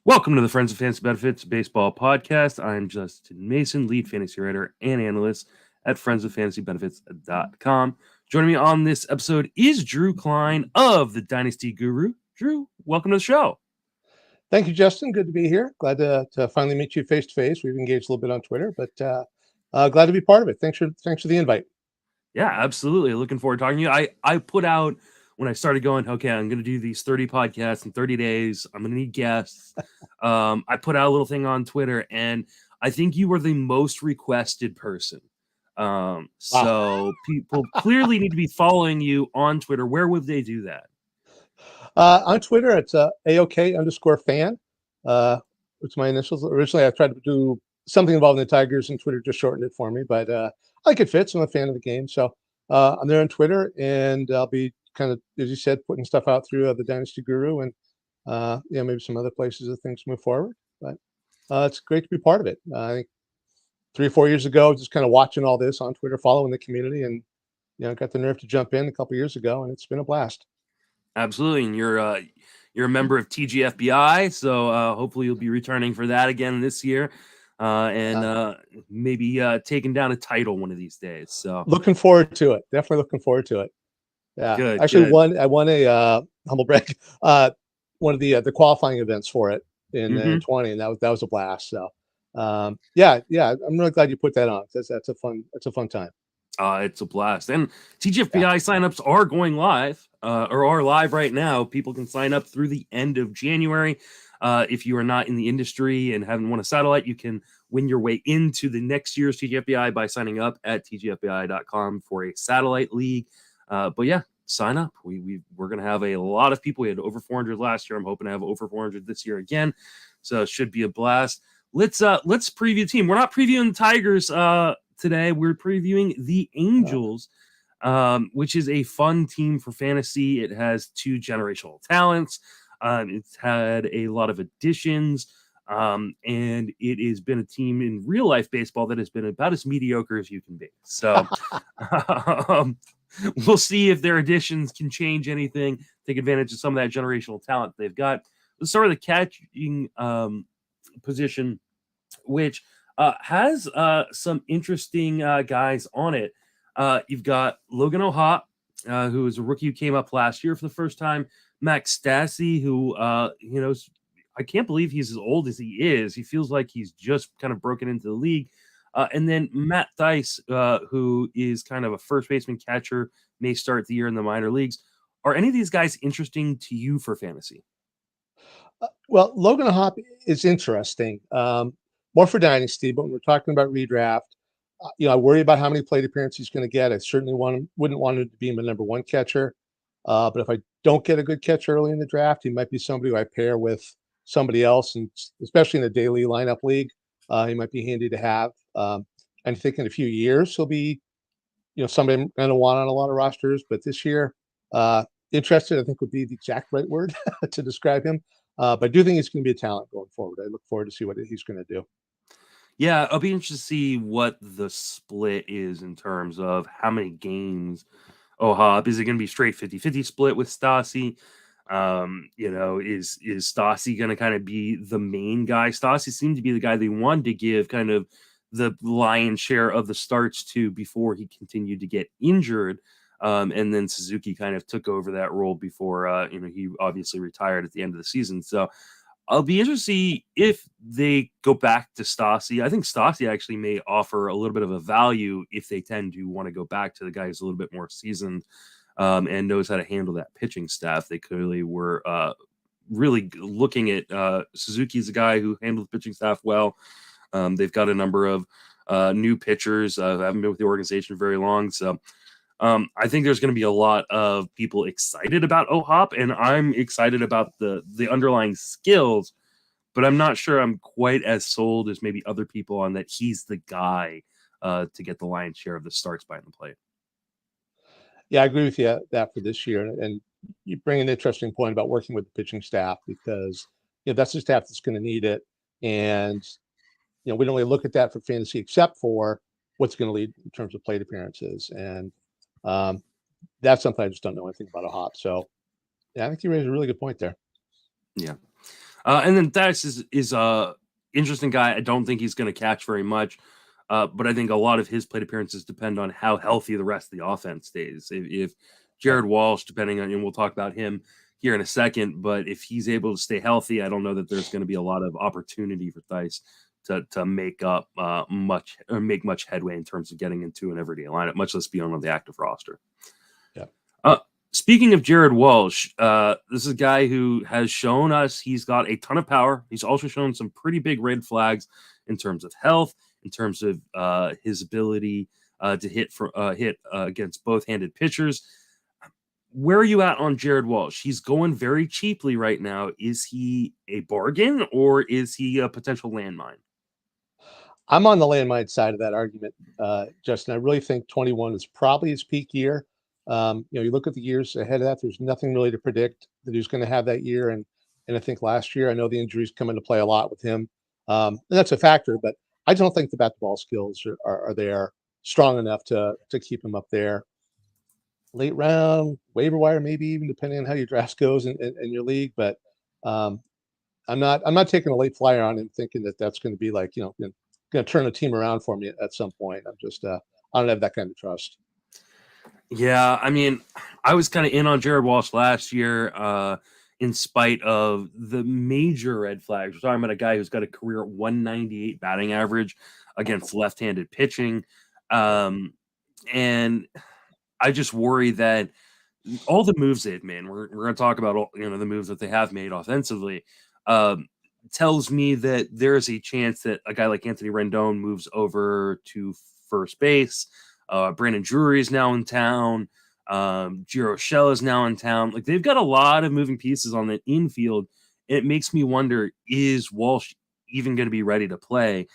Welcome to the Friends of Fantasy Benefits Baseball Podcast. I'm Justin Mason, lead fantasy writer and analyst at friendsoffantasybenefits.com. Joining me on this episode is Drew Klein of the Dynasty Guru. Drew, welcome to the show. Thank you, Justin. Good to be here. Glad to finally meet you face to face. We've engaged a little bit on Twitter, but glad to be part of it. Thanks for the invite. Yeah, absolutely. Looking forward to talking to you. I put out when I started going, okay, I'm going to do these 30 podcasts in 30 days. I'm going to need guests. I put out a little thing on Twitter, and I think you were the most requested person. So people clearly need to be following you on Twitter. Where would they do that? On Twitter, it's AOK_fan, which is my initials. Originally, I tried to do something involving the Tigers, and Twitter just shortened it for me. But I like it fits. I'm a fan of the game. So I'm there on Twitter, and I'll be kind of, as you said, putting stuff out through the Dynasty Guru and maybe some other places as things move forward. But it's great to be part of it. I think 3 or 4 years ago, just kind of watching all this on Twitter, following the community, and got the nerve to jump in a couple years ago, and it's been a blast. Absolutely, and you're a member of TGFBI, so hopefully you'll be returning for that again this year, and maybe taking down a title one of these days. So looking forward to it. Definitely looking forward to it. Yeah, good. Actually, I won a humble brag, one of the qualifying events for it in 20, and that was a blast. So I'm really glad you put that on. That's a fun time. It's a blast, and TGFBI signups are going live, or are live right now. People can sign up through the end of January. If you are not in the industry and haven't won a satellite, you can win your way into the next year's TGFBI by signing up at tgfbi.com for a satellite league. But yeah, sign up. We're going to have a lot of people. We had over 400 last year. I'm hoping to have over 400 this year again. So it should be a blast. Let's preview the team. We're not previewing the Tigers today. We're previewing the Angels, which is a fun team for fantasy. It has 2 generational talents. It's had a lot of additions. And it has been a team in real life baseball that has been about as mediocre as you can be. So we'll see if their additions can change anything, take advantage of some of that generational talent they've got. Let's start with the catching position, which has some interesting guys on it. You've got Logan O'Hoppe, who is a rookie who came up last year for the first time. Max Stassi, who, I can't believe he's as old as he is. He feels like he's just kind of broken into the league. And then Matt Thaiss, who is kind of a first baseman catcher, may start the year in the minor leagues. Are any of these guys interesting to you for fantasy? Well, Logan O'Hoppe is interesting, more for Dynasty, but when we're talking about redraft, I worry about how many plate appearances he's going to get. I certainly wouldn't want him to be my number 1 catcher. But if I don't get a good catcher early in the draft, he might be somebody who I pair with somebody else, and especially in a daily lineup league, he might be handy to have. I think in a few years he'll be, somebody I'm going to want on a lot of rosters. But this year, interested, I think, would be the exact right word to describe him. But I do think he's going to be a talent going forward. I look forward to see what he's going to do. Yeah, I'll be interested to see what the split is in terms of how many games O'Hoppe. Is it going to be straight 50-50 split with Stassi? Is Stassi going to kind of be the main guy? Stassi seemed to be the guy they wanted to give kind of the lion's share of the starts to before he continued to get injured. And then Suzuki kind of took over that role before, he obviously retired at the end of the season. So I'll be interested to see if they go back to Stassi. I think Stassi actually may offer a little bit of a value if they tend to want to go back to the guy who's a little bit more seasoned and knows how to handle that pitching staff. They clearly were really looking at Suzuki as a guy who handled the pitching staff well. They've got a number of new pitchers. I haven't been with the organization very long, so I think there's going to be a lot of people excited about O'Hoppe, and I'm excited about the underlying skills, but I'm not sure I'm quite as sold as maybe other people on that he's the guy to get the lion's share of the starts behind the plate. Yeah, I agree with you that for this year. And you bring an interesting point about working with the pitching staff, because that's the staff that's going to need it. And we don't really look at that for fantasy except for what's going to lead in terms of plate appearances. And that's something I just don't know anything about O'Hoppe. So, yeah, I think you raised a really good point there. Yeah. And then Thaddeus is a interesting guy. I don't think he's going to catch very much, but I think a lot of his plate appearances depend on how healthy the rest of the offense stays. If Right. Jared Walsh, depending on, and we'll talk about him here in a second, but if he's able to stay healthy, I don't know that there's going to be a lot of opportunity for Theis to make up much or make much headway in terms of getting into an everyday lineup, much less be on the active roster. Yeah. Speaking of Jared Walsh, this is a guy who has shown us he's got a ton of power. He's also shown some pretty big red flags in terms of health, in terms of his ability to hit against both-handed pitchers. Where are you at on Jared Walsh? He's going very cheaply right now. Is he a bargain or is he a potential landmine? I'm on the landmine side of that argument, Justin. I really think 21 is probably his peak year. You look at the years ahead of that. There's nothing really to predict that he's going to have that year. And I think last year, I know the injuries come into play a lot with him, and that's a factor. But I don't think the bat to ball skills are there strong enough to keep him up there. Late round, waiver wire, maybe even depending on how your draft goes in your league. But um, I'm not taking a late flyer on him, thinking that that's going to be like going to turn the team around for me at some point. I'm just I don't have that kind of trust. Yeah, I mean, I was kind of in on Jared Walsh last year, in spite of the major red flags. We're talking about a guy who's got a career 198 batting average against left-handed pitching, and I just worry that all the moves they've made. We're going to talk about all, the moves that they have made offensively. Tells me that there's a chance that a guy like Anthony Rendon moves over to first base. Brandon Drury is now in town. Giro Shell is now in town. Like they've got a lot of moving pieces on the infield. And it makes me wonder, is Walsh even going to be ready to play?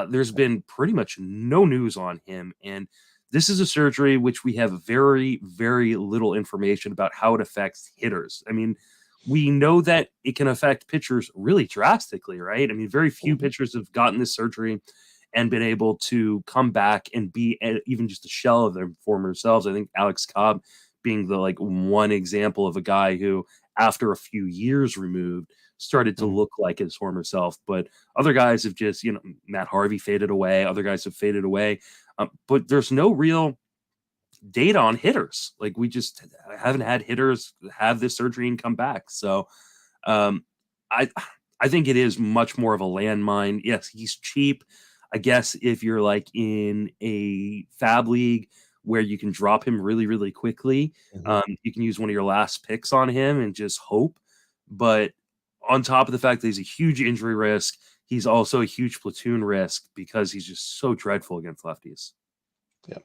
There's been pretty much no news on him. And this is a surgery which we have very, very little information about how it affects hitters. I mean, we know that it can affect pitchers really drastically, right? I mean, very few pitchers have gotten this surgery and been able to come back and be even just a shell of their former selves. I think Alex Cobb being the one example of a guy who, after a few years removed, started to look like his former self. But other guys have just, Matt Harvey faded away. Other guys have faded away. But there's no real data on hitters. Like we just haven't had hitters have this surgery and come back. So I think it is much more of a landmine. Yes, he's cheap. I guess if you're like in a fab league where you can drop him really, really quickly, you can use one of your last picks on him and just hope. But on top of the fact that he's a huge injury risk, he's also a huge platoon risk because he's just so dreadful against lefties. Yeah.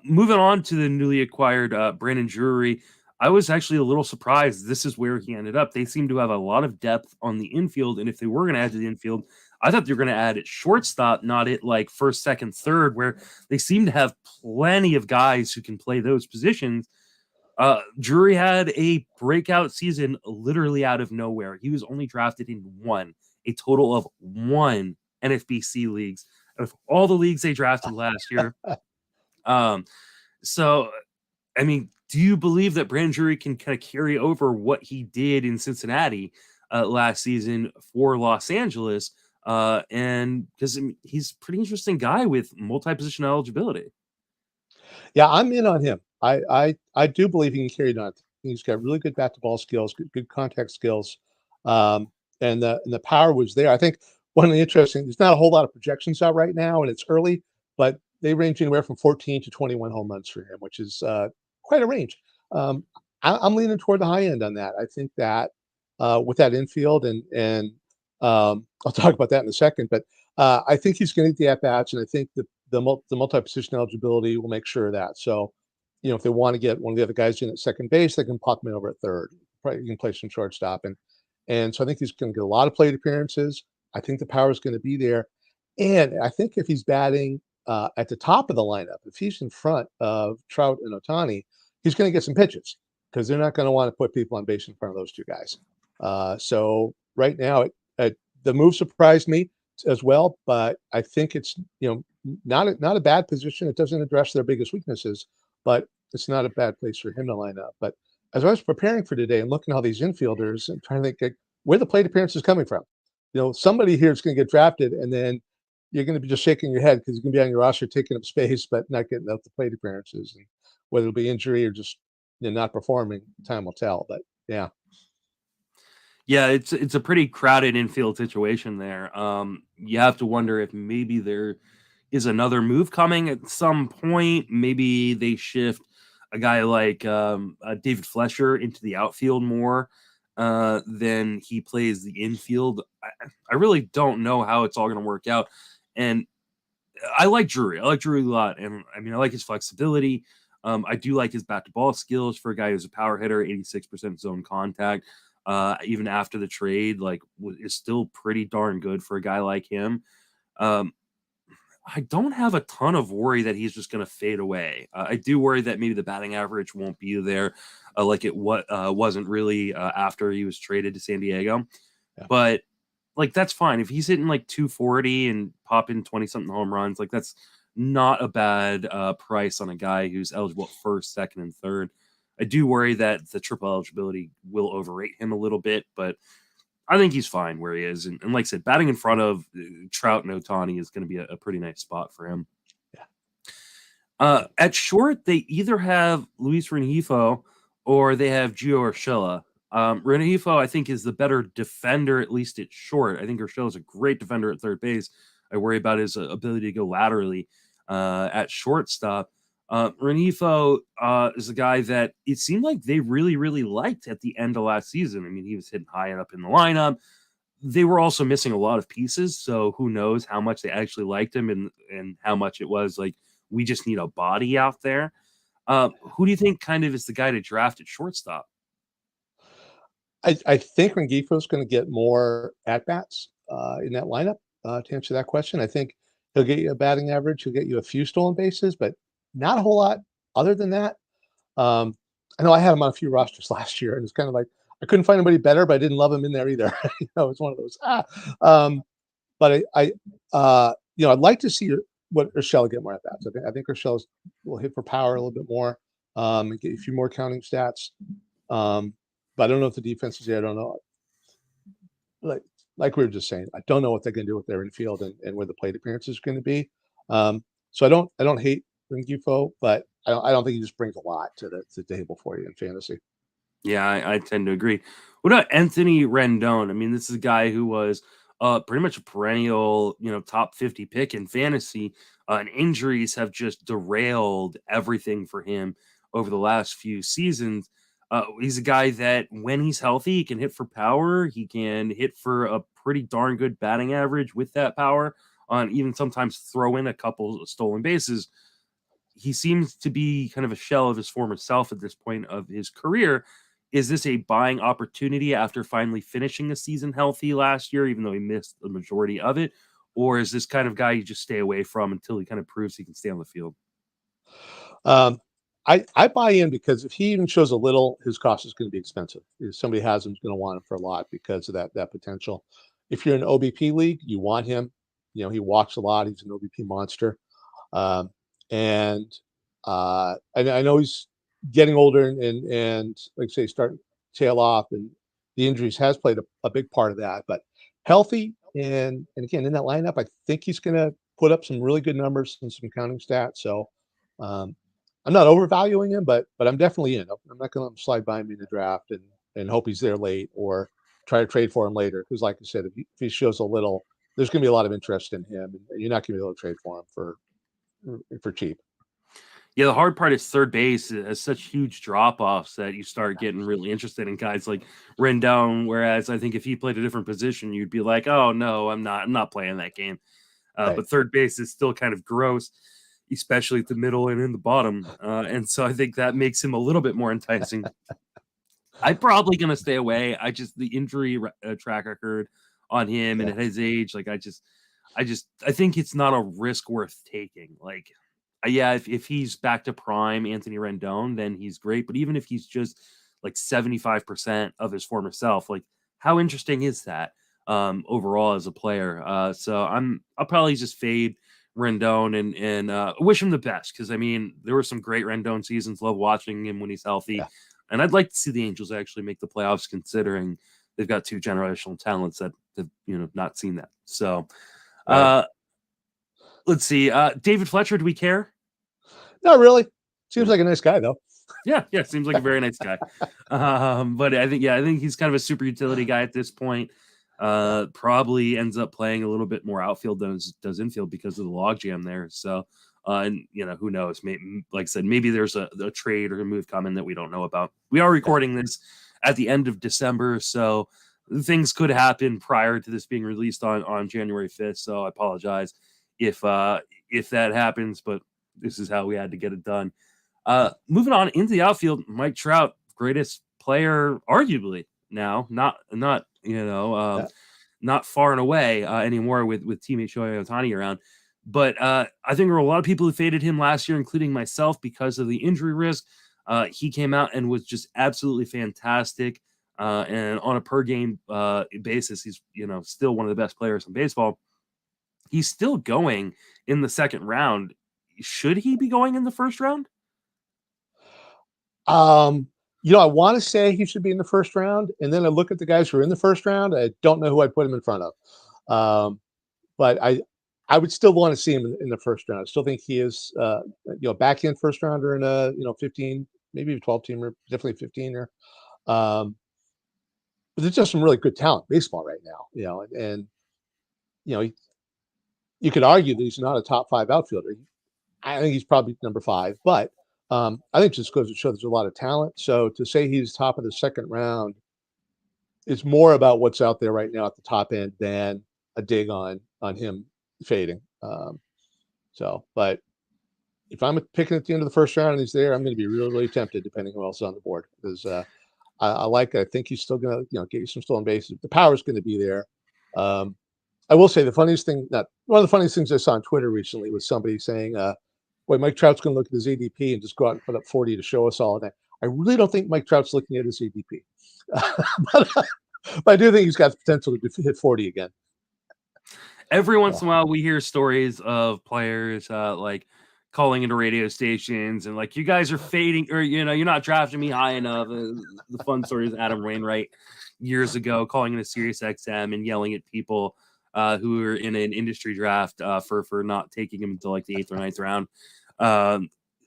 Moving on to the newly acquired Brandon Drury, I was actually a little surprised this is where he ended up. They seem to have a lot of depth on the infield, and if they were going to add to the infield, I thought they were going to add at shortstop, not at like first, second, third, where they seem to have plenty of guys who can play those positions. Drury had a breakout season literally out of nowhere. He was only drafted in a total of one NFBC leagues out of all the leagues they drafted last year. So, I mean, do you believe that Brandon Drury can kind of carry over what he did in Cincinnati last season for Los Angeles? And because he's a pretty interesting guy with multi-position eligibility. Yeah, I'm in on him. I do believe he can carry it on. He's got really good bat to ball skills, good contact skills, and the power was there. I think one of the interesting. There's not a whole lot of projections out right now, and it's early, but they range anywhere from 14 to 21 home runs for him, which is quite a range. I'm leaning toward the high end on that. I think that with that infield and I'll talk about that in a second, but I think he's going to get the at bats, and I think the multi-position eligibility will make sure of that. So, if they want to get one of the other guys in at second base, they can pop him in over at third. Probably you can play some shortstop, and so I think he's going to get a lot of plate appearances. I think the power is going to be there, and I think if he's batting at the top of the lineup, if he's in front of Trout and Ohtani, he's going to get some pitches because they're not going to want to put people on base in front of those two guys. So right now, the move surprised me as well, but I think it's not a bad position. It doesn't address their biggest weaknesses, but it's not a bad place for him to line up. But as I was preparing for today and looking at all these infielders and trying to think, where the plate appearance is coming from. Somebody here is going to get drafted, and then you're going to be just shaking your head because you're going to be on your roster taking up space, but not getting up the plate appearances. And whether it'll be injury or just not performing, time will tell. But yeah. Yeah, it's a pretty crowded infield situation there. You have to wonder if maybe there is another move coming at some point. Maybe they shift a guy like David Flesher into the outfield more than he plays the infield. I really don't know how it's all going to work out. And I like Drury. I like Drury a lot. And I mean, I like his flexibility. I do like his bat to ball skills for a guy who's a power hitter, 86% zone contact. Even after the trade, like is still pretty darn good for a guy like him. Um, I don't have a ton of worry that he's just going to fade away. I do worry that maybe the batting average won't be there, like it wasn't really after he was traded to San Diego. Yeah. But like that's fine if he's hitting like 240 and popping 20 something home runs. Like that's not a bad price on a guy who's eligible at first, second, and third. I do worry that the triple eligibility will overrate him a little bit, but I think he's fine where he is. And like I said, batting in front of Trout and Ohtani is going to be a pretty nice spot for him. Yeah. At short, they either have Luis Rengifo or they have Gio Urshela. Rengifo, I think, is the better defender, at least at short. I think Urshela is a great defender at third base. I worry about his ability to go laterally at shortstop. Rengifo is a guy that it seemed like they really, really liked at the end of last season. I mean, he was hitting high up in the lineup. They were also missing a lot of pieces, so who knows how much they actually liked him and how much it was like we just need a body out there. Who do you think kind of is the guy to draft at shortstop? I think Rengifo is going to get more at bats in that lineup. To answer that question, I think he'll get you a batting average. He'll get you a few stolen bases, but not a whole lot other than that. I know I had him on a few rosters last year, and it's kind of like I couldn't find anybody better, but I didn't love him in there either. It's one of those. But I'd like to see what Urshela get more at bats. I think Urshela will hit for power a little bit more, and get a few more counting stats. But I don't know if the defense is there. I don't know. Like we were just saying, I don't know what they're going to do with their infield and where the plate appearance is going to be. So I don't hate Rengifo, but I don't think he just brings a lot to the table for you in fantasy. Yeah, I tend to agree. What about Anthony Rendon? I mean, this is a guy who was pretty much a perennial, top 50 pick in fantasy, and injuries have just derailed everything for him over the last few seasons. He's a guy that when he's healthy, he can hit for power. He can hit for a pretty darn good batting average with that power, and even sometimes throw in a couple of stolen bases. He seems to be kind of a shell of his former self at this point of his career. Is this a buying opportunity after finally finishing the season healthy last year, even though he missed the majority of it? Or is this kind of guy you just stay away from until he kind of proves he can stay on the field? Um, I buy in because if he even shows a little, his cost is going to be expensive. If somebody has him, is going to want him for a lot because of that potential. If you're in an OBP league, you want him. He walks a lot. He's an OBP monster. Um, and I know he's getting older and like I say, starting to tail off, and the injuries has played a big part of that. But healthy and again in that lineup, I think he's going to put up some really good numbers and some counting stats. So um, I'm not overvaluing him, but I'm definitely in. I'm not going to slide by him in the draft and hope he's there late or try to trade for him later. Because like I said, if he shows a little, there's going to be a lot of interest in him, and you're not going to be able to trade for him for cheap. Yeah, the hard part is third base has such huge drop offs that you start getting really interested in guys like Rendon. Whereas I think if he played a different position, you'd be like, "Oh no, I'm not playing that game." Right. But third base is still kind of gross, especially at the middle and in the bottom. And so I think that makes him a little bit more enticing. I'm probably gonna stay away. The injury track record on him and Yeah. at his age, like I think it's not a risk worth taking. Like, yeah, if he's back to prime Anthony Rendon, then he's great. But even if he's just like 75% of his former self, like how interesting is that overall as a player? So I'll probably just fade Rendon and wish him the best because I mean there were some great Rendon seasons. Love watching him when he's healthy, Yeah. and I'd like to see the Angels actually make the playoffs considering they've got two generational talents that have, not seen that. So, Right. let's see. David Fletcher, do we care? Not really. Seems Yeah. like a nice guy though. Yeah, seems like a very nice guy. But I think he's kind of a super utility guy at this point. Probably ends up playing a little bit more outfield than does infield because of the logjam there. So, and who knows? Maybe, like I said, maybe there's a trade or a move coming that we don't know about. We are recording this at the end of December, so things could happen prior to this being released on January 5th. So I apologize if that happens, but this is how we had to get it done. Moving on into the outfield, Mike Trout, greatest player, arguably now, not not far and away anymore with teammate Shohei Ohtani around. But I think there were a lot of people who faded him last year, including myself, because of the injury risk. He came out and was just absolutely fantastic. And on a per game basis, he's still one of the best players in baseball. He's still going in the second round. Should he be going in the first round? I want to say he should be in the first round, and then I look at the guys who are in the first round. I don't know who I'd put him in front of, but I would still want to see him in the first round. I still think he is, back in first rounder in a 15, maybe 12 teamer, definitely 15er. But there's just some really good talent in baseball right now, and you could argue that he's not a top 5 outfielder. I think he's probably number 5, but I think just goes to show there's a lot of talent. So to say he's top of the second round is more about what's out there right now at the top end than a dig on him fading. But if I'm picking at the end of the first round and he's there, I'm going to be really, really tempted, depending on who else is on the board, because I think he's still going to get you some stolen bases. The power is going to be there. I will say the funniest thing, not one of the funniest things I saw on Twitter recently was somebody saying, "Wait, Mike Trout's going to look at his ADP and just go out and put up 40 to show us all." And I really don't think Mike Trout's looking at his ADP, but I do think he's got the potential to hit 40 again. Every once in a while, we hear stories of players like calling into radio stations and like, "You guys are fading," or "You're not drafting me high enough." The fun story is Adam Wainwright years ago calling into Sirius XM and yelling at people who were in an industry draft for not taking him until like the 8th or 9th round.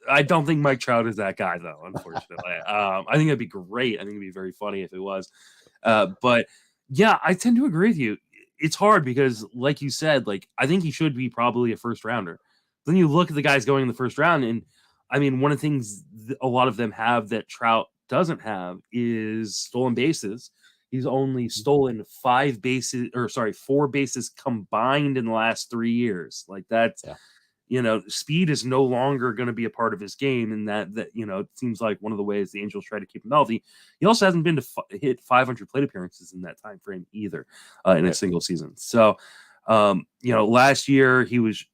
I don't think Mike Trout is that guy, though, unfortunately. I think it'd be great. I think it'd be very funny if it was. But yeah, I tend to agree with you. It's hard because, like you said, like I think he should be probably a first rounder. Then you look at the guys going in the first round, and I mean, one of the things a lot of them have that Trout doesn't have is stolen bases. He's only stolen 4 bases combined in the last 3 years. Like that's, speed is no longer going to be a part of his game. And that, it seems like one of the ways the Angels try to keep him healthy. He also hasn't been to hit 500 plate appearances in that time frame either in a single season. So, last year he was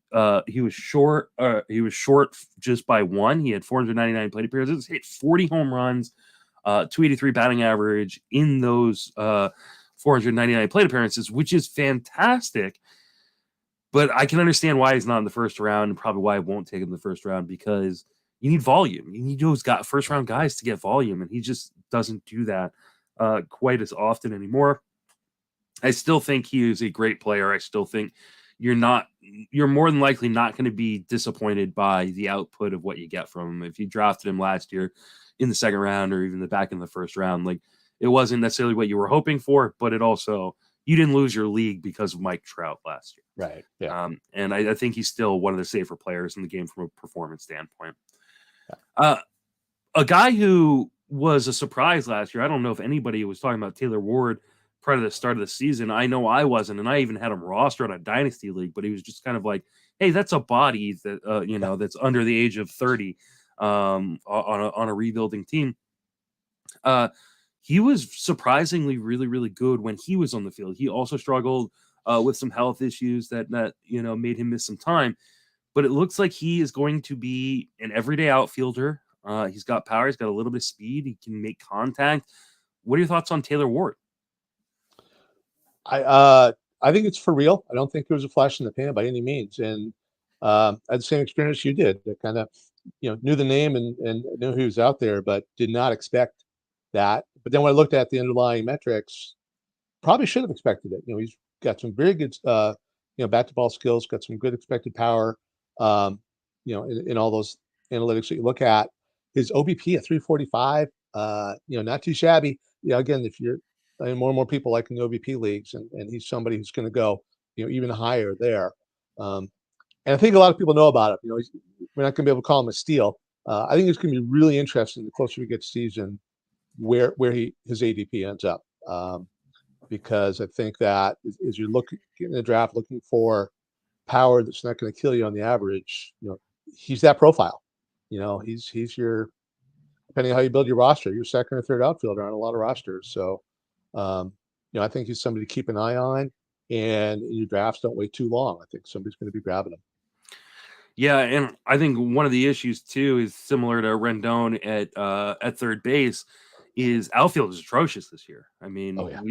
short. He was short just by 1. He had 499 plate appearances, hit 40 home runs, 283 batting average in those 499 plate appearances, which is fantastic. But I can understand why he's not in the first round, and probably why I won't take him in the first round, because you need volume. You need those first round guys to get volume, and he just doesn't do that quite as often anymore. I still think he is a great player. I still think you're more than likely not going to be disappointed by the output of what you get from him. If you drafted him last year in the second round or even the back in the first round, like it wasn't necessarily what you were hoping for, but it also, you didn't lose your league because of Mike Trout last year. Right. Yeah. And I think he's still one of the safer players in the game from a performance standpoint. Yeah. A guy who was a surprise last year, I don't know if anybody was talking about Taylor Ward prior to the start of the season. I know I wasn't, and I even had him rostered on a dynasty league, but he was just kind of like, hey, that's a body that, that's under the age of 30 on a rebuilding team. He was surprisingly really, really good when he was on the field. He also struggled with some health issues that made him miss some time. But it looks like he is going to be an everyday outfielder. He's got power. He's got a little bit of speed. He can make contact. What are your thoughts on Taylor Ward? I think it's for real. I don't think it was a flash in the pan by any means. And I had the same experience you did. That kind of, knew the name and knew he was out there, but did not expect that. But then when I looked at the underlying metrics, probably should have expected it. He's got some very good, bat to ball skills, got some good expected power. Um, in all those analytics that you look at, his OBP at 345, not too shabby. Again, if you're more and more people like in the OBP leagues, and he's somebody who's going to go, even higher there. Um, and I think a lot of people know about him. We're not going to be able to call him a steal. I think it's going to be really interesting the closer we get to season where his ADP ends up. Because I think that as you're looking in the draft, looking for power that's not going to kill you on the average, he's that profile. He's your, depending on how you build your roster, your second or third outfielder on a lot of rosters. So, I think he's somebody to keep an eye on. And in your drafts, don't wait too long. I think somebody's going to be grabbing him. Yeah, and I think one of the issues too is similar to Rendon at third base. Is outfield is atrocious this year. I mean, Oh, yeah.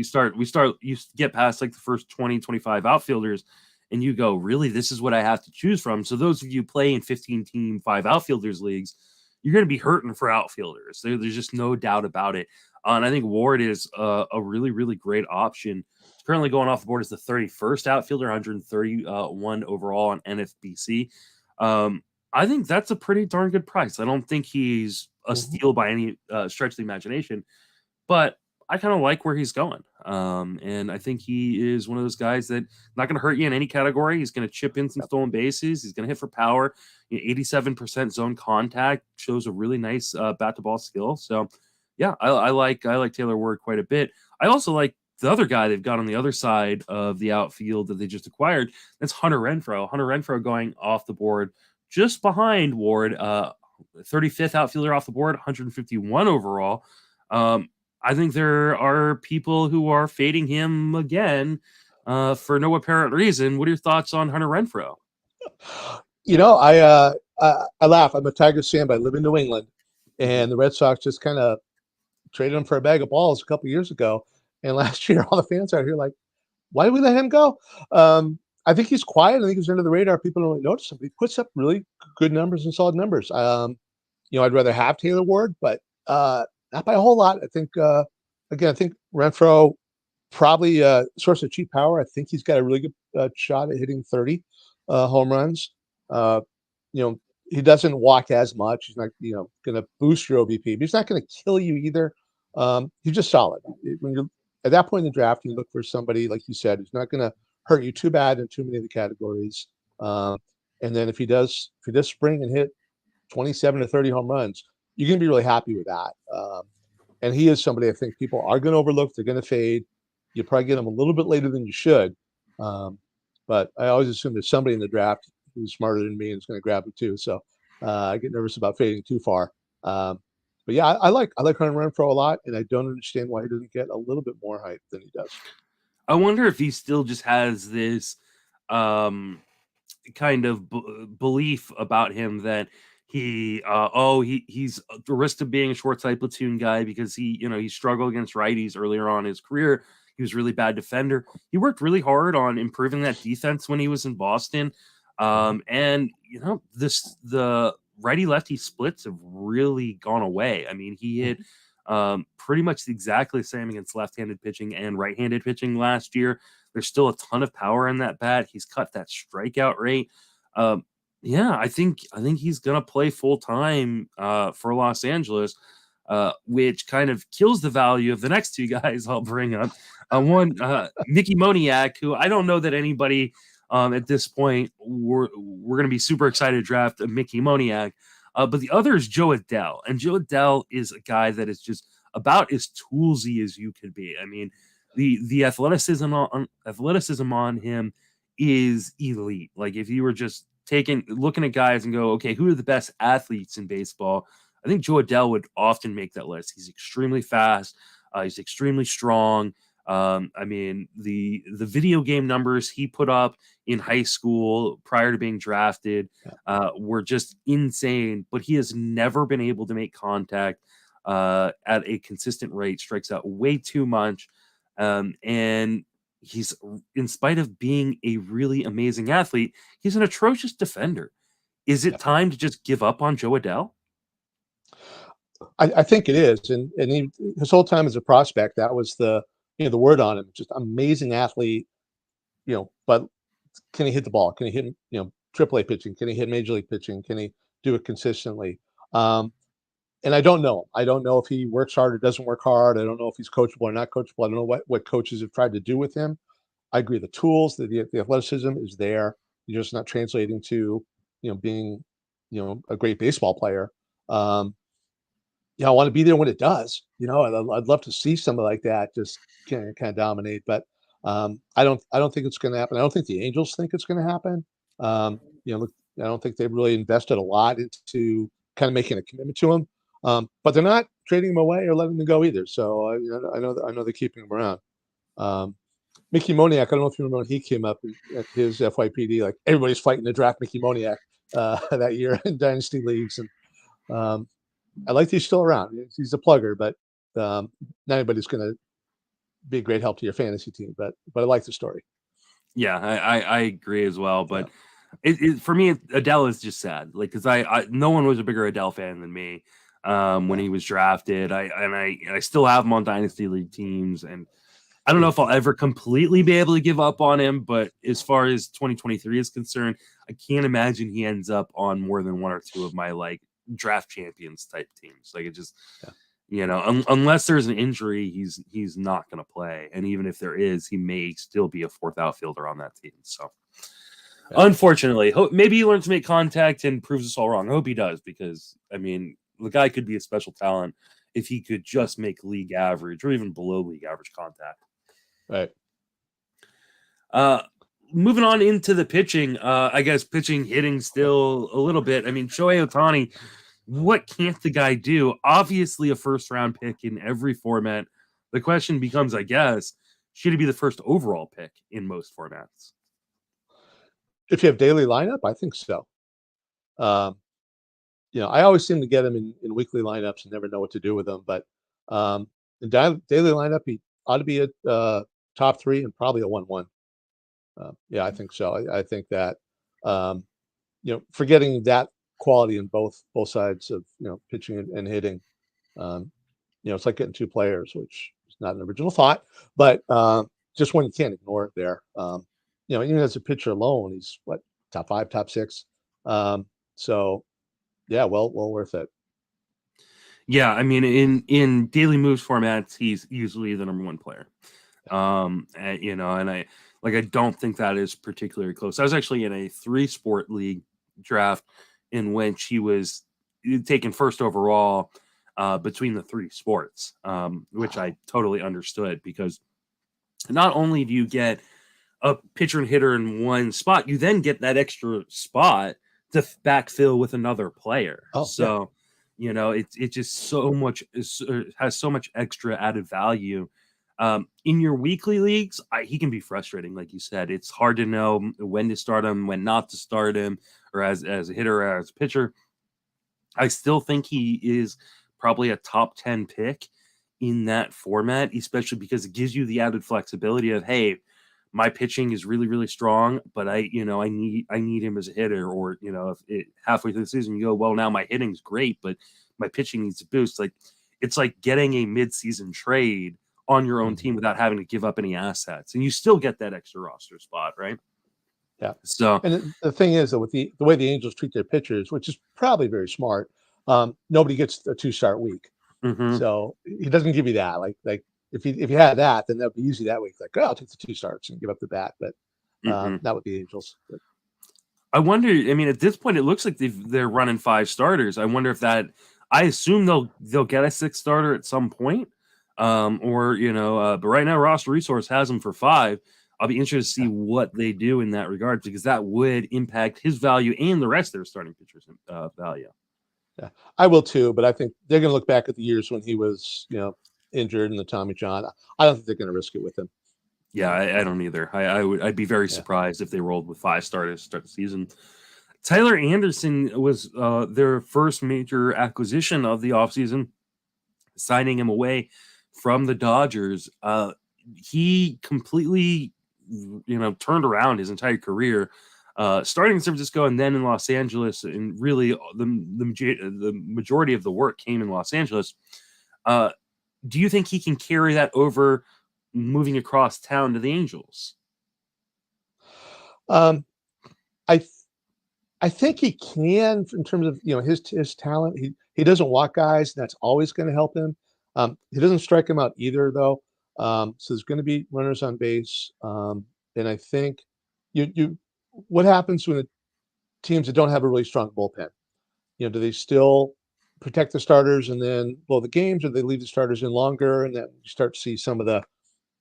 you get past like the first 20, 25 outfielders, and you go, really, this is what I have to choose from. So those of you play in 15-team 5 outfielders leagues, you're going to be hurting for outfielders. There's just no doubt about it. And I think Ward is a really, really great option. He's currently going off the board as the 31st outfielder, 131 overall on NFBC. I think that's a pretty darn good price. I don't think he's a steal by any stretch of the imagination, but I kind of like where he's going. And I think he is one of those guys that not going to hurt you in any category. He's going to chip in some stolen bases. He's going to hit for power. 87% zone contact, shows a really nice bat to ball skill. So yeah, I like Taylor Ward quite a bit. I also like the other guy they've got on the other side of the outfield that they just acquired. That's Hunter Renfroe. Hunter Renfroe going off the board just behind Ward, 35th outfielder off the board, 151 overall. I think there are people who are fading him again for no apparent reason. What are your thoughts on Hunter Renfroe? I laugh. I'm a Tigers fan, but I live in New England, and the Red Sox just kind of traded him for a bag of balls a couple years ago. And last year, all the fans out here like, why did we let him go? I think he's quiet. I think he's under the radar. People don't really notice him. He puts up really good numbers and solid numbers. I'd rather have Taylor Ward, but not by a whole lot. I think, I think Renfroe probably a source of cheap power. I think he's got a really good shot at hitting 30 home runs. He doesn't walk as much. He's not, going to boost your OBP, but he's not going to kill you either. He's just solid. When you're at that point in the draft, you look for somebody, like you said, who's not going to hurt you too bad in too many of the categories. And then if he does spring and hit 27 to 30 home runs, you're going to be really happy with that. And he is somebody I think people are going to overlook. They're going to fade. You probably get him a little bit later than you should. But I always assume there's somebody in the draft who's smarter than me and is going to grab him too. So I get nervous about fading too far. But yeah, I like Hunter Renfroe a lot, and I don't understand why he doesn't get a little bit more hype than he does. I wonder if he still just has this kind of belief about him that he's the risk of being a short side platoon guy because he struggled against righties earlier on in his career. He was a really bad defender. He worked really hard on improving that defense when he was in Boston. And the righty lefty splits have really gone away. I mean, he hit pretty much exactly the same against left-handed pitching and right-handed pitching last year. There's still a ton of power in that bat. He's cut that strikeout rate. I think he's gonna play full time for Los Angeles, which kind of kills the value of the next two guys I'll bring up. One, Mickey Moniak, who I don't know that anybody at this point we're going to be super excited to draft Mickey Moniak. But the other is Joe Adell. And Joe Adell is a guy that is just about as toolsy as you could be. I mean, the athleticism on him is elite. Like if you were just looking at guys and go, okay, who are the best athletes in baseball? I think Joe Adell would often make that list. He's extremely fast. He's extremely strong. I mean, the video game numbers he put up in high school prior to being drafted were just insane, but he has never been able to make contact at a consistent rate, strikes out way too much. And he's, in spite of being a really amazing athlete, he's an atrocious defender. Is it time to just give up on Joe Adell? I think it is. And his whole time as a prospect, that was the the word on him. Just amazing athlete, but can he hit the ball? Can he hit, AAA pitching? Can he hit major league pitching? Can he do it consistently? And I don't know. I don't know if he works hard or doesn't work hard. I don't know if he's coachable or not coachable. I don't know what coaches have tried to do with him. I agree. The tools, the athleticism is there. You're just not translating to, being, a great baseball player. I want to be there when it does. I'd love to see somebody like that just kind of dominate. But I don't think it's going to happen. I don't think the Angels think it's going to happen. Look, I don't think they've really invested a lot into kind of making a commitment to him. But they're not trading him away or letting him go either. So I know they're keeping him around. Mickey Moniak, I don't know if you remember when he came up at his FYPD, like everybody's fighting to draft Mickey Moniak that year in dynasty leagues. And I like he's still around. He's a plugger, but not anybody's going to be a great help to your fantasy team. But I like the story. Yeah, I agree as well. But for me, Adele is just sad. Like, because I no one was a bigger Adele fan than me when he was drafted. I still have him on dynasty league teams, and I don't know if I'll ever completely be able to give up on him, but as far as 2023 is concerned, I can't imagine he ends up on more than one or two of my like draft champions type teams. Like, it just, unless there's an injury, he's not going to play. And even if there is, he may still be a fourth outfielder on that team. So unfortunately, maybe he learns to make contact and proves us all wrong. I hope he does, because I mean, the guy could be a special talent if he could just make league average or even below league average contact. Right. Moving on into the pitching, I guess pitching, hitting still a little bit. I mean, Shohei Ohtani, what can't the guy do? Obviously a first-round pick in every format. The question becomes, I guess, should he be the first overall pick in most formats? If you have daily lineup, I think so. I always seem to get him in weekly lineups and never know what to do with them. But in daily lineup, he ought to be a top 3 and probably a 1-1. I think so. I think that forgetting that quality in both sides of pitching and hitting, it's like getting 2 players, which is not an original thought, but just one you can't ignore it there. Even as a pitcher alone, he's top 5, top 6. So yeah, well worth it. Yeah, I mean, in daily moves formats, he's usually the number 1 player. And I don't think that is particularly close. I was actually in a 3-sport league draft in which he was taken first overall between the 3 sports, which I totally understood, because not only do you get a pitcher and hitter in one spot, you then get that extra spot to backfill with another player. It's just so much, has so much extra added value. In your weekly leagues, he can be frustrating. Like you said, it's hard to know when to start him, when not to start him, or as a hitter or as a pitcher. I still think he is probably a top 10 pick in that format, especially because it gives you the added flexibility of, hey, my pitching is really, really strong, but I need him as a hitter. Or, if halfway through the season you go, well, now my hitting's great, but my pitching needs a boost. Like, it's like getting a mid-season trade on your own team without having to give up any assets, and you still get that extra roster spot, right? Yeah. So, and the thing is that with the way the Angels treat their pitchers, which is probably very smart, nobody gets a 2-start week. So he doesn't give you that. Like if you had that, then that'd be easy that week. Like, oh, I'll take the 2 starts and give up the bat. But not with the Angels. But I wonder. I mean, at this point, it looks like they're running 5 starters. I wonder if that. I assume they'll get a 6th starter at some point. But right now Roster Resource has him for 5. I'll be interested to see what they do in that regard, because that would impact his value and the rest of their starting pitchers' value. Yeah, I will too, but I think they're going to look back at the years when he was, injured in the Tommy John. I don't think they're going to risk it with him. Yeah, I don't either. I'd be very surprised if they rolled with 5 starters to start the season. Tyler Anderson was their first major acquisition of the offseason, signing him away from the Dodgers. He completely, turned around his entire career, starting in San Francisco and then in Los Angeles, and really the majority of the work came in Los Angeles. Do you think he can carry that over moving across town to the Angels? Um, I th- I think he can in terms of his talent. He doesn't walk guys, and that's always going to help him. He doesn't strike him out either, though. So there's going to be runners on base, and I think you what happens when the teams that don't have a really strong bullpen? Do they still protect the starters and then blow the games, or they leave the starters in longer, and then you start to see some of the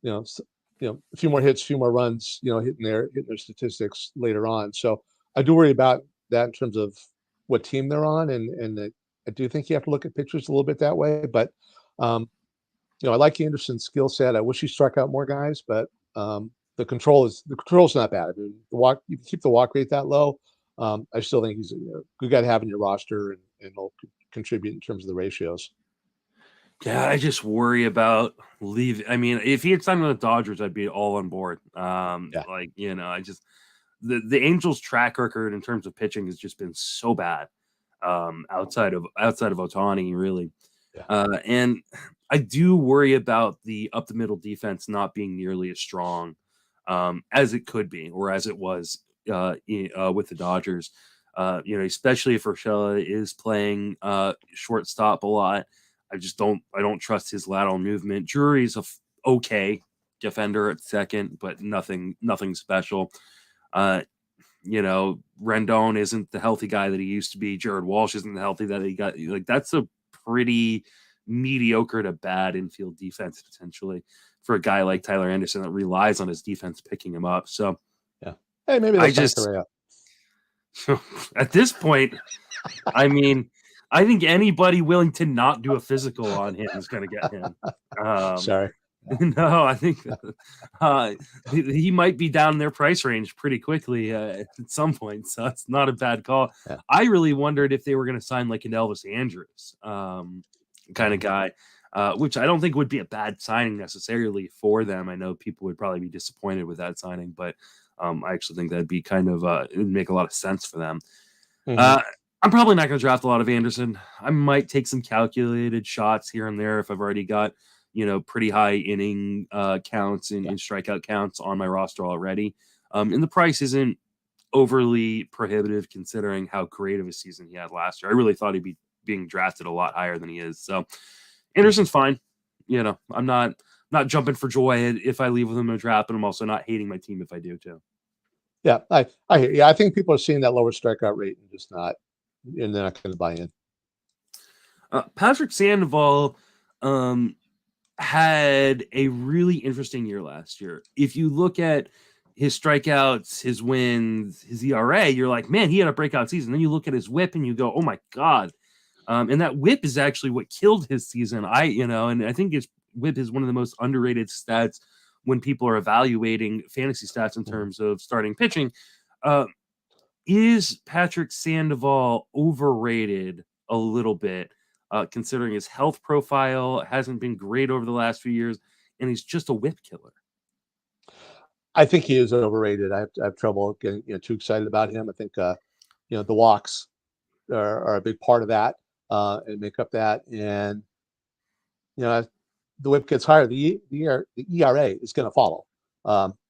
you know, s- a few more hits, a few more runs, hitting their statistics later on. So I do worry about that in terms of what team they're on, and I do think you have to look at pitchers a little bit that way. But um, I like Anderson's skill set. I wish he struck out more guys, but the control's not bad. I mean, the walk you can keep the walk rate that low. I still think he's a good guy to have in your roster, and he'll contribute in terms of the ratios. Yeah, I just worry about leave. I mean, if he had signed with the Dodgers, I'd be all on board. Yeah. I just the Angels' track record in terms of pitching has just been so bad. Outside of Otani, really. Yeah. And I do worry about the up the middle defense not being nearly as strong as it could be, or as it was with the Dodgers. Especially if Urshela is playing shortstop a lot. I don't trust his lateral movement. Drury's okay defender at second, but nothing special. Rendon isn't the healthy guy that he used to be. Jared Walsh isn't the healthy that he got. Like, that's a pretty mediocre to bad infield defense potentially for a guy like Tyler Anderson that relies on his defense picking him up. So Yeah. Hey, maybe they'll I sign just Correa. at this point, I mean, I think anybody willing to not do a physical on him is going to get him. Sorry. No, I think he might be down in their price range pretty quickly at some point, so it's not a bad call. Yeah. I really wondered if they were going to sign like an Elvis Andrus kind of guy, which I don't think would be a bad signing necessarily for them. I know people would probably be disappointed with that signing, but I actually think that'd be kind of it would make a lot of sense for them. Mhm. I'm probably not going to draft a lot of Anderson. I might take some calculated shots here and there if I've already got pretty high inning counts and strikeout counts on my roster already. And the price isn't overly prohibitive considering how great of a season he had last year. I really thought he'd be being drafted a lot higher than he is. So Anderson's fine. I'm not jumping for joy if I leave with him in a draft, but I'm also not hating my team if I do too. Yeah, I hear you. I think people are seeing that lower strikeout rate and just not, and they're not going to buy in. Patrick Sandoval had a really interesting year last year. If you look at his strikeouts, his wins, his ERA, you're like, man, he had a breakout season. Then you look at his whip and you go, oh my God. And that whip is actually what killed his season. And I think his whip is one of the most underrated stats when people are evaluating fantasy stats in terms of starting pitching. Is Patrick Sandoval overrated a little bit, considering his health profile hasn't been great over the last few years, and he's just a whip killer? I think he is overrated. I have trouble getting too excited about him. I think the walks are a big part of that and make up that. And the whip gets higher, the ERA is going to follow.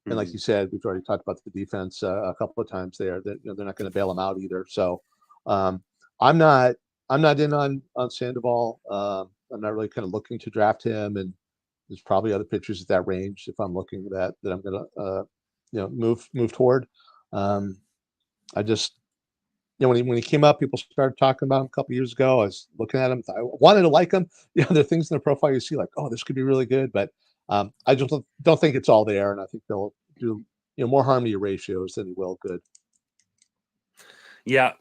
And like you said, we've already talked about the defense a couple of times there. That they're not going to bail him out either. So I'm not in on Sandoval. I'm not really kind of looking to draft him, and there's probably other pitchers at that range if I'm looking that I'm going to move toward. I just when he came up, people started talking about him a couple years ago. I was looking at him. I wanted to like him. There are things in the profile you see like, oh, this could be really good, but I just don't think it's all there, and I think they'll do more harm to your ratios than he will good. Yeah,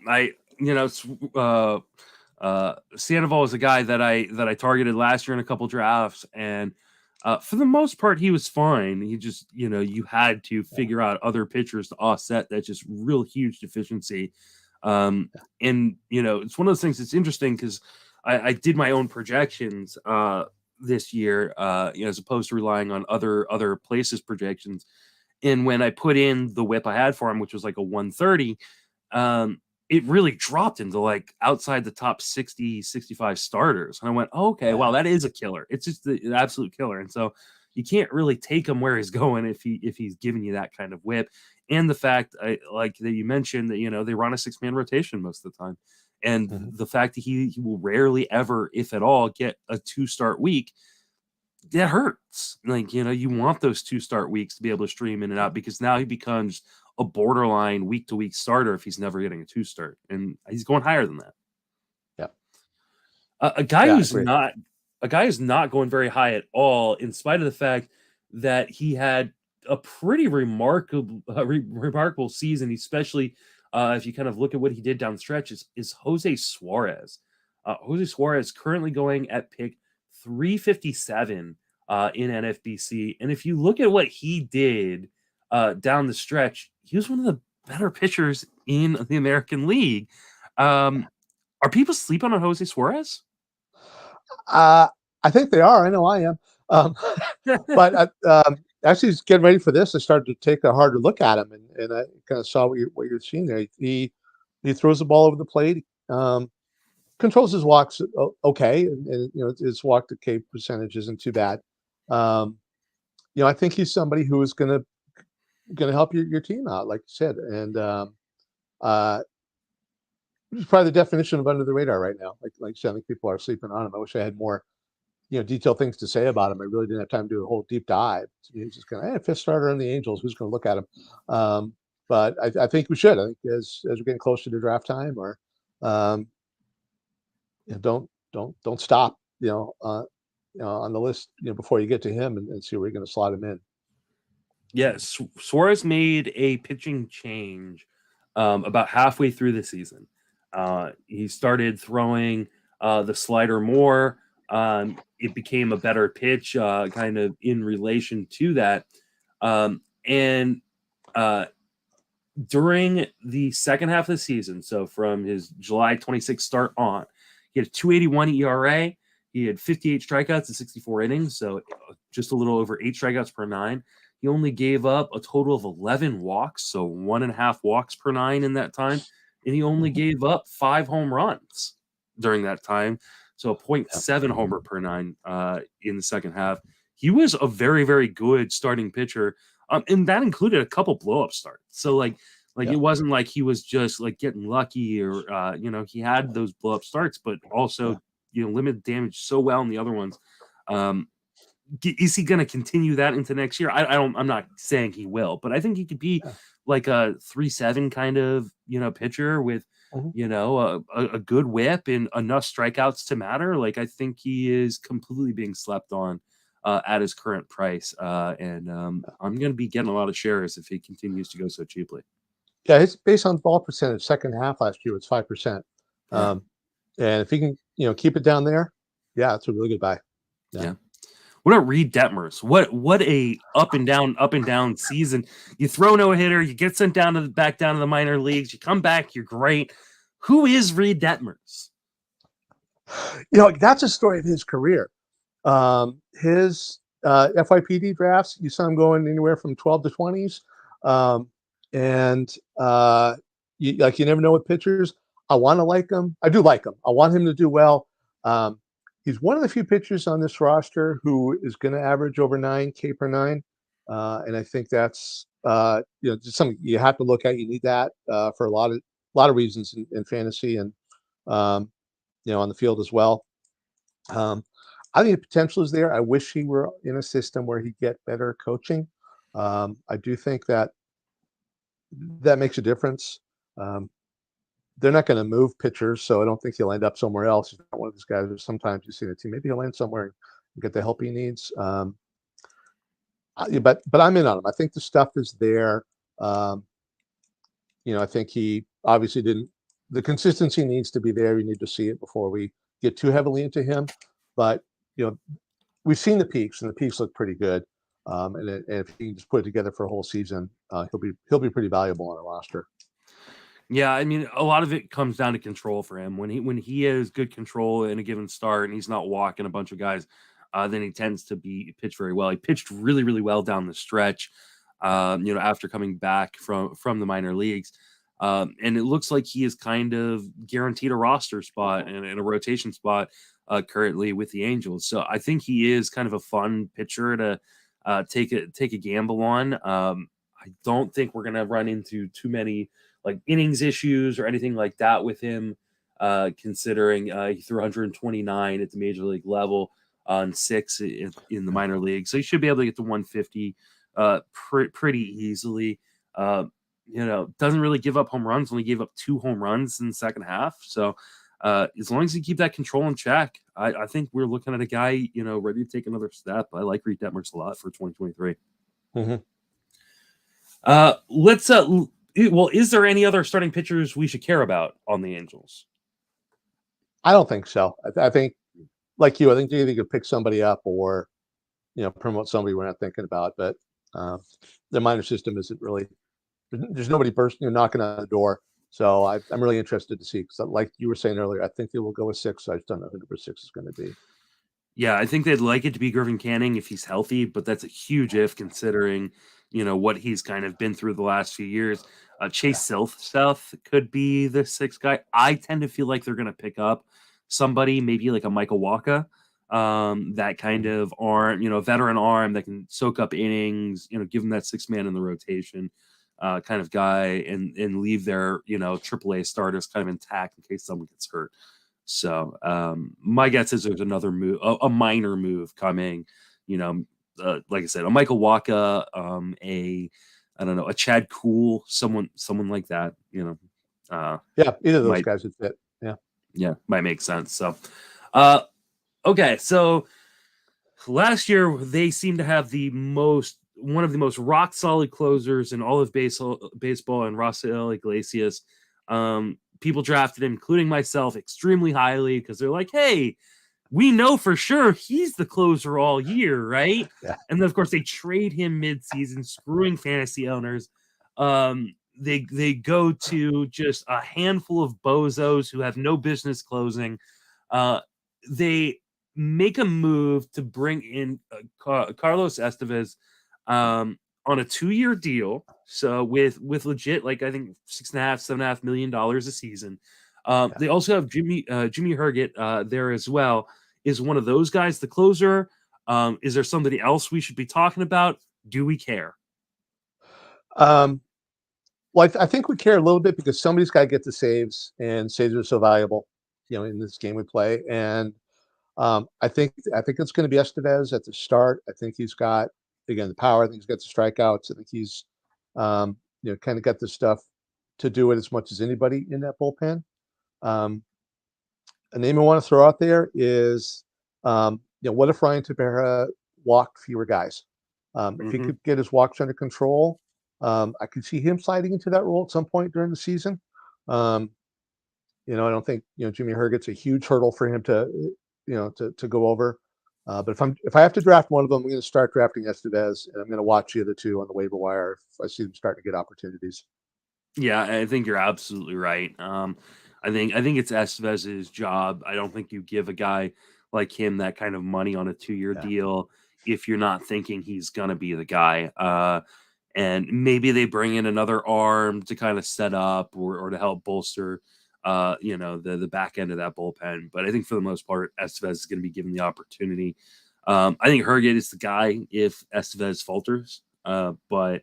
Sandoval was a guy that I targeted last year in a couple drafts, and for the most part, he was fine. He just, you had to figure out other pitchers to offset that just real huge deficiency. And it's one of those things that's interesting because I did my own projections this year, as opposed to relying on other places projections. And when I put in the whip I had for him, which was like a 130, it really dropped into like outside the top 60, 65 starters. And I went, oh, okay, wow, that is a killer. It's just the absolute killer. And so, you can't really take him where he's going if he's giving you that kind of whip. And the fact, like that you mentioned, that they run a 6-man rotation most of the time, and the fact that he will rarely ever, if at all, get a 2-start week, that hurts. Like, you want those 2-start weeks to be able to stream in and out, because now he becomes a borderline week-to-week starter if he's never getting a 2-start, and he's going higher than that. Yeah. A guy who's not going very high at all, in spite of the fact that he had a pretty remarkable season, especially if you kind of look at what he did down the stretch, is Jose Suarez. Jose Suarez currently going at pick 357 in NFBC. And if you look at what he did down the stretch, he was one of the better pitchers in the American League. Are people sleeping on Jose Suarez? I think they are. I know I am. But actually, getting ready for this, I started to take a harder look at him, and I kind of saw what you're seeing there. He throws the ball over the plate, controls his walks okay, and his walk to K percentage isn't too bad. I think he's somebody who is going to help your team out, like you said, and he's probably the definition of under the radar right now. Like you said, I think people are sleeping on him. I wish I had more detailed things to say about him. I really didn't have time to do a whole deep dive. He's just kind of, fifth starter on the Angels. Who's going to look at him? But I think we should. I think as we're getting closer to draft time, or don't stop. On the list. Before you get to him and see where you're going to slot him in. Yes, Suarez made a pitching change about halfway through the season. He started throwing the slider more. It became a better pitch, kind of in relation to that. And during the second half of the season, so from his July 26th start on, he had a 2.81 ERA. He had 58 strikeouts in 64 innings, so just a little over 8 strikeouts per 9. He only gave up a total of 11 walks, so 1.5 walks per 9 in that time. And he only gave up 5 home runs during that time, so a 0.7 homer per 9 in the second half. He was a very, very good starting pitcher, and that included a couple blow-up starts. So, it wasn't like he was just getting lucky, or he had those blow-up starts, but also limited damage so well in the other ones. Is he going to continue that into next year? I'm not saying he will, but I think he could be like a 3.7 kind of pitcher with a good whip and enough strikeouts to matter. I think he is completely being slept on at his current price, and I'm going to be getting a lot of shares if he continues to go so cheaply. Yeah, it's based on ball percentage. Second half last year was 5%, and if he can keep it down there, it's a really good buy. Yeah. What about Reed Detmers? What a up and down season. You throw no hitter, you get sent back down to the minor leagues, you come back, you're great. Who is Reed Detmers? That's a story of his career. His FYPD drafts, you saw him going anywhere from 12 to 20s. And you never know with pitchers. I want to like him. I do like him. I want him to do well. He's one of the few pitchers on this roster who is going to average over 9 K per 9. And I think that's just something you have to look at. You need that for a lot of reasons in fantasy and on the field as well. I think the potential is there. I wish he were in a system where he'd get better coaching. I do think that makes a difference. They're not going to move pitchers, so I don't think he'll end up somewhere else. He's not one of those guys who sometimes you see the team. Maybe he'll land somewhere and get the help he needs. But I'm in on him. I think the stuff is there. I think he obviously didn't. The consistency needs to be there. You need to see it before we get too heavily into him. But we've seen the peaks, and the peaks look pretty good. And if he can just put it together for a whole season, he'll be pretty valuable on a roster. Yeah, I mean, a lot of it comes down to control for him. When he has good control in a given start and he's not walking a bunch of guys, then he tends to pitch very well. He pitched really, really well down the stretch, after coming back from the minor leagues. And it looks like he is kind of guaranteed a roster spot and a rotation spot currently with the Angels. So I think he is kind of a fun pitcher to take a gamble on. I don't think we're gonna run into too many like innings issues or anything like that with him. Considering he threw 129 at the major league level on 6 in the minor league, so he should be able to get to 150 pretty easily. Doesn't really give up home runs. Only gave up 2 home runs in the second half. So as long as you keep that control in check, I think we're looking at a guy, ready to take another step. I like Reed Detmers a lot for 2023. Mm-hmm. Is there any other starting pitchers we should care about on the Angels? I don't think so. I think, like you, I think you either could pick somebody up or, promote somebody we're not thinking about. But the minor system isn't really. There's nobody knocking on the door. So I'm really interested to see, because like you were saying earlier, I think they will go with 6. I just don't know who number 6 is going to be. Yeah, I think they'd like it to be Griffin Canning if he's healthy, but that's a huge if considering, what he's kind of been through the last few years. Chase South could be the 6th guy. I tend to feel like they're going to pick up somebody, maybe like a Michael Wacha, that kind of arm, veteran arm that can soak up innings, give them that 6th man in the rotation kind of guy, and leave their, AAA starters kind of intact in case someone gets hurt. So my guess is there's another move, a minor move coming, like I said, a Michael Wacha, I don't know, a Chad Kuhl, someone like that, yeah, either of those guys would fit. Yeah, might make sense. So, okay, so last year they seem to have one of the most rock solid closers in all of baseball, and Rafael Iglesias. People drafted him, including myself, extremely highly because they're like, hey, we know for sure he's the closer all year, right? Yeah. And then, of course, they trade him mid-season, screwing fantasy owners. They go to just a handful of bozos who have no business closing. They make a move to bring in Carlos Estevez on a 2-year deal. So with legit, like I think $6.5 million a season. They also have Jimmy Herget there as well. Is one of those guys the closer? Is there somebody else we should be talking about? Do we care? Well, I think we care a little bit because somebody's got to get the saves, and saves are so valuable, in this game we play. And I think it's going to be Estevez at the start. I think he's got, again, the power. I think he's got the strikeouts. I think he's kind of got the stuff to do it as much as anybody in that bullpen. A name I want to throw out there is, what if Ryan Tepera walked fewer guys? If he could get his walks under control, I could see him sliding into that role at some point during the season. I don't think Jimmy Herget's a huge hurdle for him to go over. But if I have to draft one of them, I'm going to start drafting Estevez, and I'm going to watch the other 2 on the waiver wire if I see them starting to get opportunities. Yeah, I think you're absolutely right. I think it's Estevez's job. I don't think you give a guy like him that kind of money on a 2-year deal if you're not thinking he's gonna be the guy. And maybe they bring in another arm to kind of set up or to help bolster, the back end of that bullpen. But I think for the most part, Estevez is going to be given the opportunity. I think Herget is the guy if Estevez falters. But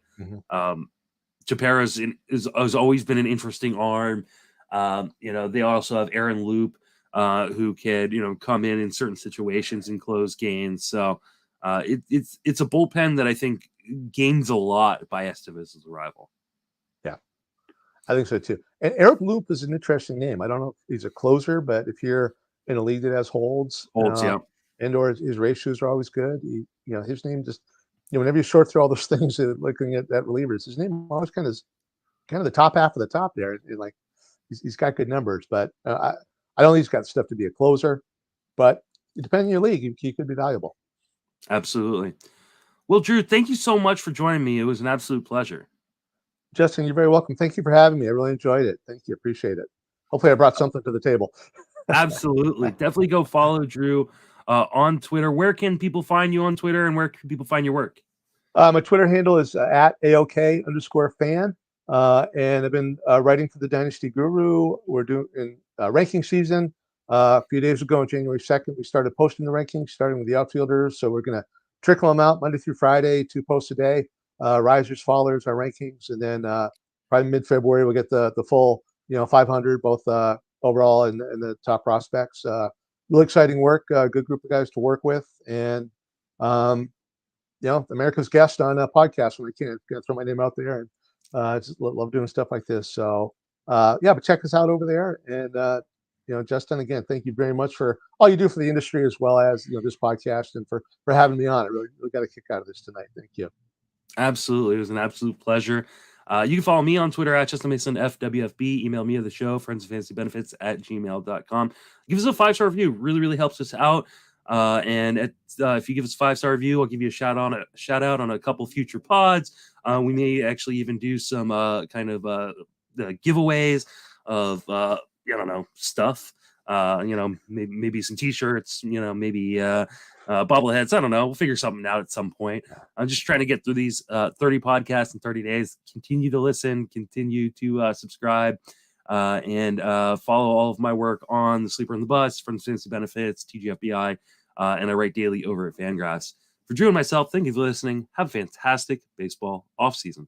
Tepera has always been an interesting arm. They also have Aaron Loop, who can, come in certain situations and close games. So it's a bullpen that I think gains a lot by Estevez's arrival. Yeah, I think so too. And Aaron Loop is an interesting name. I don't know if he's a closer, but if you're in a league that has holds, yeah, and/or his ratios are always good, his name just, whenever you sort through all those things, looking at relievers, his name always kind of the top half of the top there. And like he's got good numbers, but I don't think he's got stuff to be a closer. But depending on your league, he could be valuable. Absolutely. Well, Drew, thank you so much for joining me. It was an absolute pleasure. Justin, you're very welcome. Thank you for having me. I really enjoyed it. Thank you. Appreciate it. Hopefully I brought something to the table. Absolutely. Definitely go follow Drew on Twitter. Where can people find you on Twitter, and where can people find your work? My Twitter handle is at AOK_fan. And I've been writing for the Dynasty Guru. We're doing ranking season. A few days ago, on January 2nd, we started posting the rankings, starting with the outfielders. So we're going to trickle them out Monday through Friday, 2 posts a day, risers, fallers, our rankings, and then probably mid-February we'll get the full 500 both overall and the top prospects. Really exciting work, good group of guys to work with, and America's guest on a podcast when I can throw my name out there, and just love doing stuff like this. So but check us out over there, and Justin, again, thank you very much for all you do for the industry as well as this podcast, and for having me on. I really got a kick out of this tonight. Thank you. Absolutely. It was an absolute pleasure. You can follow me on Twitter at Justin Mason FWFB. Email me at the show, friendsoffantasybenefits@gmail.com. Give us a 5-star review. Really, really helps us out. And if you give us a 5-star review, I'll give you a shout out on a couple future pods. We may actually even do some giveaways of stuff. Maybe some t-shirts, maybe bobbleheads. I don't know. We'll figure something out at some point. I'm just trying to get through these 30 podcasts in 30 days. Continue to listen, continue to subscribe, and follow all of my work on The Sleeper on the Bus, Friends of Fantasy Benefits, TGFBI, and I write daily over at Fangraphs. For Drew and myself, thank you for listening. Have a fantastic baseball offseason.